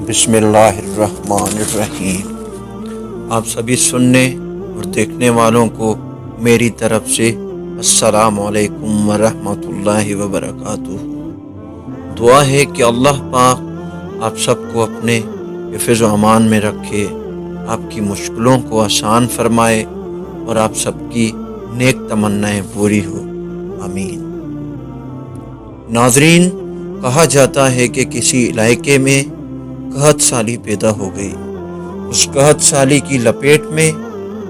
بسم اللہ الرحمن الرحیم۔ آپ سبھی سننے اور دیکھنے والوں کو میری طرف سے السلام علیکم ورحمۃ اللہ وبرکاتہ۔ دعا ہے کہ اللہ پاک آپ سب کو اپنے حفظ و امان میں رکھے، آپ کی مشکلوں کو آسان فرمائے اور آپ سب کی نیک تمنائیں پوری ہو، آمین۔ ناظرین، کہا جاتا ہے کہ کسی علاقے میں قحط سالی پیدا ہو گئی۔ اس قحط سالی کی لپیٹ میں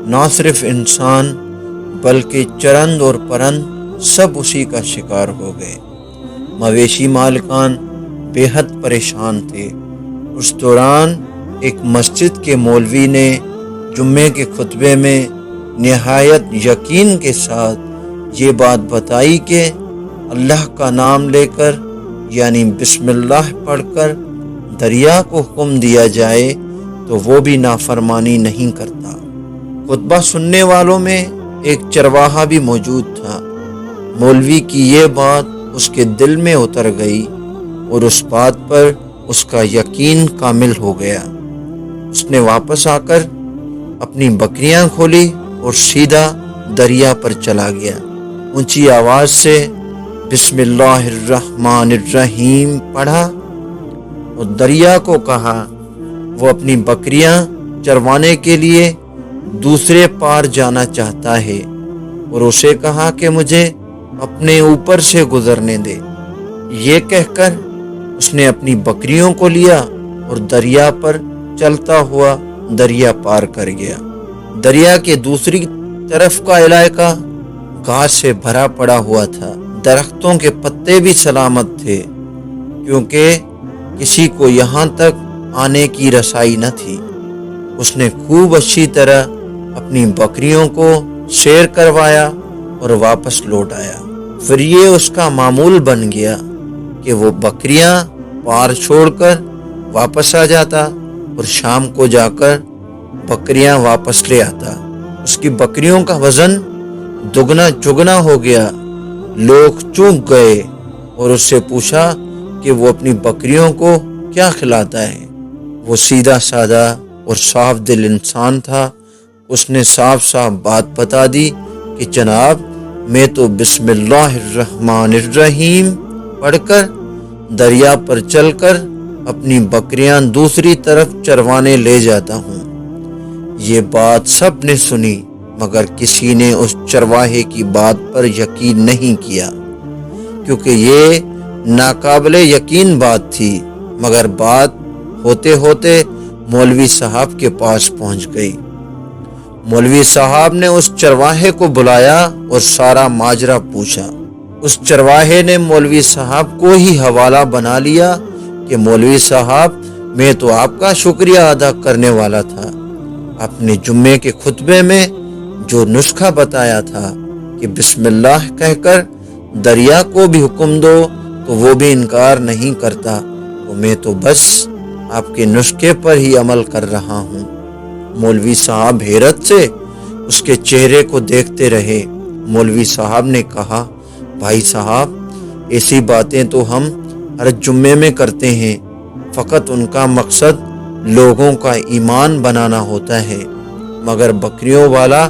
نہ صرف انسان بلکہ چرند اور پرند سب اسی کا شکار ہو گئے۔ مویشی مالکان بے حد پریشان تھے۔ اس دوران ایک مسجد کے مولوی نے جمعے کے خطبے میں نہایت یقین کے ساتھ یہ بات بتائی کہ اللہ کا نام لے کر یعنی بسم اللہ پڑھ کر دریا کو حکم دیا جائے تو وہ بھی نافرمانی نہیں کرتا۔ خطبہ سننے والوں میں ایک چرواہا بھی موجود تھا۔ مولوی کی یہ بات اس کے دل میں اتر گئی اور اس بات پر اس کا یقین کامل ہو گیا۔ اس نے واپس آ کر اپنی بکریاں کھولی اور سیدھا دریا پر چلا گیا۔ اونچی آواز سے بسم اللہ الرحمن الرحیم پڑھا اور دریا کو کہا وہ اپنی بکریاں چروانے کے لیے دوسرے پار جانا چاہتا ہے، اور اسے کہا کہ مجھے اپنے اوپر سے گزرنے دے۔ یہ کہہ کر اس نے اپنی بکریوں کو لیا اور دریا پر چلتا ہوا دریا پار کر گیا۔ دریا کے دوسری طرف کا علاقہ گھاس سے بھرا پڑا ہوا تھا۔ درختوں کے پتے بھی سلامت تھے کیونکہ کسی کو یہاں تک آنے کی رسائی نہ تھی۔ اس نے خوب اچھی طرح اپنی بکریوں کو سیر کروایا اور واپس لوٹ آیا۔ پھر یہ اس کا معمول بن گیا کہ وہ بکریاں پار چھوڑ کر واپس آ جاتا اور شام کو جا کر بکریاں واپس لے آتا۔ اس کی بکریوں کا وزن دگنا چگنا ہو گیا۔ لوگ چونک گئے اور اس سے پوچھا کہ وہ اپنی بکریوں کو کیا کھلاتا ہے۔ وہ سیدھا سادہ اور صاف دل انسان تھا۔ اس نے صاف صاف بات بتا دی کہ جناب، میں تو بسم اللہ الرحمن الرحیم پڑھ کر دریا پر چل کر اپنی بکریاں دوسری طرف چروانے لے جاتا ہوں۔ یہ بات سب نے سنی مگر کسی نے اس چرواہے کی بات پر یقین نہیں کیا کیونکہ یہ ناقابل یقین بات تھی، مگر بات ہوتے ہوتے مولوی صاحب کے پاس پہنچ گئی۔ مولوی صاحب نے اس چرواہے کو بلایا اور سارا ماجرا پوچھا۔ اس چرواہے نے مولوی صاحب کو ہی حوالہ بنا لیا کہ مولوی صاحب، میں تو آپ کا شکریہ ادا کرنے والا تھا۔ آپ نے جمعے کے خطبے میں جو نسخہ بتایا تھا کہ بسم اللہ کہہ کر دریا کو بھی حکم دو تو وہ بھی انکار نہیں کرتا، تو میں تو بس آپ کے نسخے پر ہی عمل کر رہا ہوں۔ مولوی صاحب حیرت سے اس کے چہرے کو دیکھتے رہے۔ مولوی صاحب نے کہا، بھائی صاحب، ایسی باتیں تو ہم ہر جمعے میں کرتے ہیں، فقط ان کا مقصد لوگوں کا ایمان بنانا ہوتا ہے۔ مگر بکریوں والا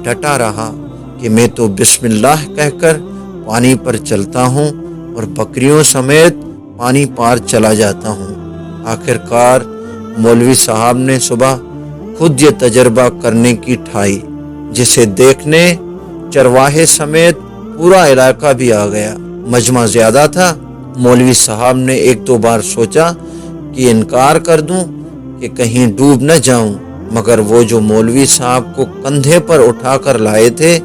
ڈٹا رہا کہ میں تو بسم اللہ کہہ کر پانی پر چلتا ہوں اور بکریوں سمیت پانی پار چلا جاتا ہوں۔ آخر کار مولوی صاحب نے صبح خود یہ تجربہ کرنے کی ٹھائی، جسے دیکھنے چرواہے سمیت پورا علاقہ بھی آ گیا۔ مجمع زیادہ تھا۔ مولوی صاحب نے ایک دو بار سوچا کہ انکار کر دوں کہ کہیں ڈوب نہ جاؤں، مگر وہ جو مولوی صاحب کو کندھے پر اٹھا کر لائے تھے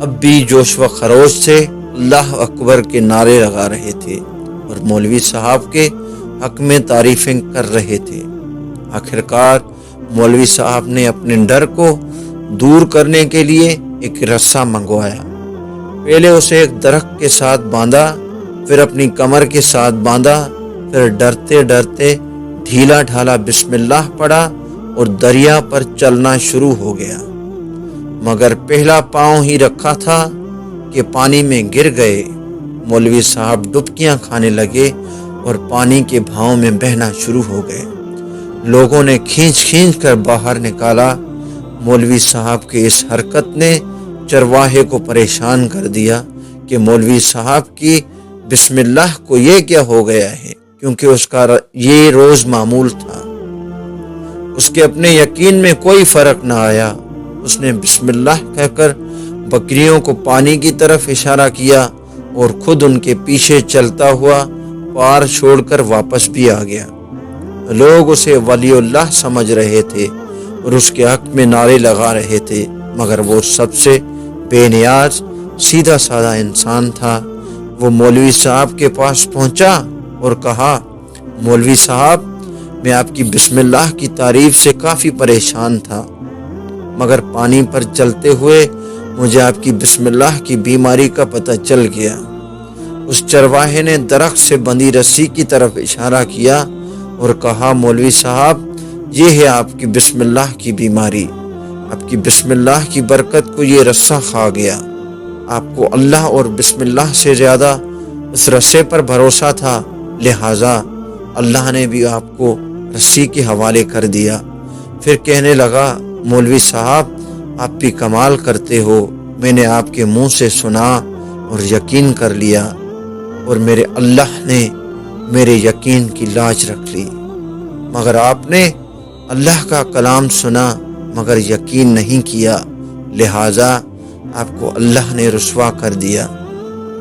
اب بھی جوش و خروش سے اللہ اکبر کے نعرے لگا رہے تھے اور مولوی صاحب کے حق میں تعریفیں کر رہے تھے۔ آخر کار مولوی صاحب نے اپنے ڈر کو دور کرنے کے لیے ایک رسہ منگوایا۔ پہلے اسے ایک درخت کے ساتھ باندھا، پھر اپنی کمر کے ساتھ باندھا، پھر ڈرتے ڈرتے ڈھیلا ڈھالا بسم اللہ پڑھا اور دریا پر چلنا شروع ہو گیا۔ مگر پہلا پاؤں ہی رکھا تھا کہ پانی میں گر گئے۔ مولوی صاحب ڈبکیاں کھانے لگے اور پانی کے بہاؤ میں بہنا شروع ہو گئے۔ لوگوں نے کھینچ کھینچ کر باہر نکالا۔ مولوی صاحب کی اس حرکت نے چرواہے کو پریشان کر دیا کہ مولوی صاحب کی بسم اللہ کو یہ کیا ہو گیا ہے، کیونکہ اس کا یہ روز معمول تھا۔ اس کے اپنے یقین میں کوئی فرق نہ آیا۔ اس نے بسم اللہ کہہ کر بکریوں کو پانی کی طرف اشارہ کیا اور خود ان کے پیچھے چلتا ہوا پار چھوڑ کر واپس بھی آ گیا۔ لوگ اسے ولی اللہ سمجھ رہے تھے اور اس کے حق میں نعرے لگا رہے تھے، مگر وہ سب سے بے نیاز سیدھا سادہ انسان تھا۔ وہ مولوی صاحب کے پاس پہنچا اور کہا، مولوی صاحب، میں آپ کی بسم اللہ کی تعریف سے کافی پریشان تھا، مگر پانی پر چلتے ہوئے مجھے آپ کی بسم اللہ کی بیماری کا پتہ چل گیا۔ اس چرواہے نے درخت سے بندھی رسی کی طرف اشارہ کیا اور کہا، مولوی صاحب، یہ ہے آپ کی بسم اللہ کی بیماری۔ آپ کی بسم اللہ کی برکت کو یہ رسہ کھا گیا۔ آپ کو اللہ اور بسم اللہ سے زیادہ اس رسے پر بھروسہ تھا، لہٰذا اللہ نے بھی آپ کو رسی کے حوالے کر دیا۔ پھر کہنے لگا، مولوی صاحب، آپ بھی کمال کرتے ہو۔ میں نے آپ کے منہ سے سنا اور یقین کر لیا، اور میرے اللہ نے میرے یقین کی لاج رکھ لی، مگر آپ نے اللہ کا کلام سنا مگر یقین نہیں کیا، لہٰذا آپ کو اللہ نے رسوا کر دیا۔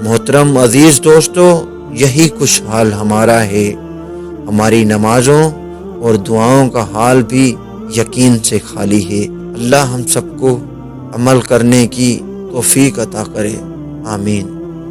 محترم عزیز دوستو، یہی کچھ حال ہمارا ہے۔ ہماری نمازوں اور دعاؤں کا حال بھی یقین سے خالی ہے۔ اللہ ہم سب کو عمل کرنے کی توفیق عطا کرے، آمین۔